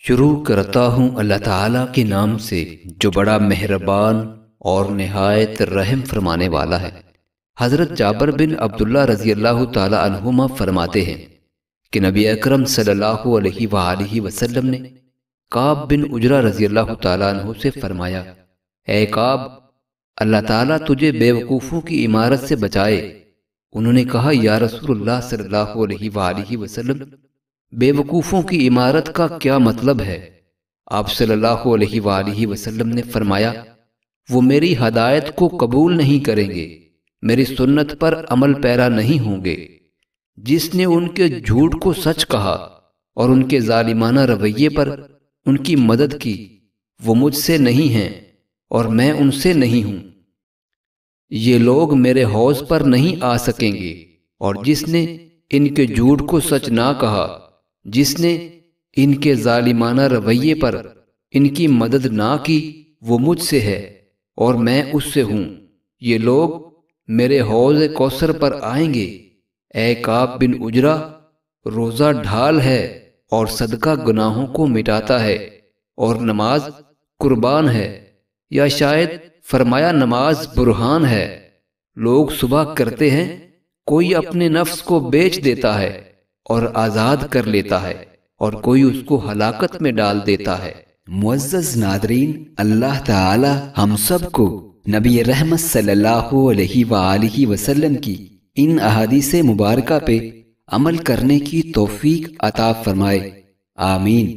شروع کرتا ہوں اللہ تعالیٰ کے نام سے جو بڑا مہربان اور نہایت رحم فرمانے والا ہے۔ حضرت جابر بن عبداللہ رضی اللہ تعالیٰ عنہما فرماتے ہیں کہ نبی اکرم صلی اللہ علیہ وآلہ وسلم نے کعب بن عجرہ رضی اللہ تعالیٰ عنہ سے فرمایا، اے کعب، اللہ تعالیٰ تجھے بے وقوفوں کی عمارت سے بچائے۔ انہوں نے کہا، یا رسول اللہ صلی اللہ علیہ وآلہ وسلم، بے وقوفوں کی عمارت کا کیا مطلب ہے؟ آپ صلی اللہ علیہ وآلہ وسلم نے فرمایا، وہ میری ہدایت کو قبول نہیں کریں گے، میری سنت پر عمل پیرا نہیں ہوں گے۔ جس نے ان کے جھوٹ کو سچ کہا اور ان کے ظالمانہ رویے پر ان کی مدد کی، وہ مجھ سے نہیں ہیں اور میں ان سے نہیں ہوں۔ یہ لوگ میرے حوض پر نہیں آ سکیں گے، اور جس نے ان کے جھوٹ کو سچ نہ کہا، جس نے ان کے ظالمانہ رویے پر ان کی مدد نہ کی، وہ مجھ سے ہے اور میں اس سے ہوں۔ یہ لوگ میرے حوض کوثر پر آئیں گے۔ اے کعب بن عجرہ، روزہ ڈھال ہے اور صدقہ گناہوں کو مٹاتا ہے، اور نماز قربان ہے، یا شاید فرمایا نماز برہان ہے۔ لوگ صبح کرتے ہیں، کوئی اپنے نفس کو بیچ دیتا ہے اور آزاد کر لیتا ہے، اور کوئی اس کو ہلاکت میں ڈال دیتا ہے۔ معزز ناظرین، اللہ تعالی ہم سب کو نبی رحمت صلی اللہ علیہ وآلہ وسلم کی ان احادیث مبارکہ پہ عمل کرنے کی توفیق عطا فرمائے، آمین۔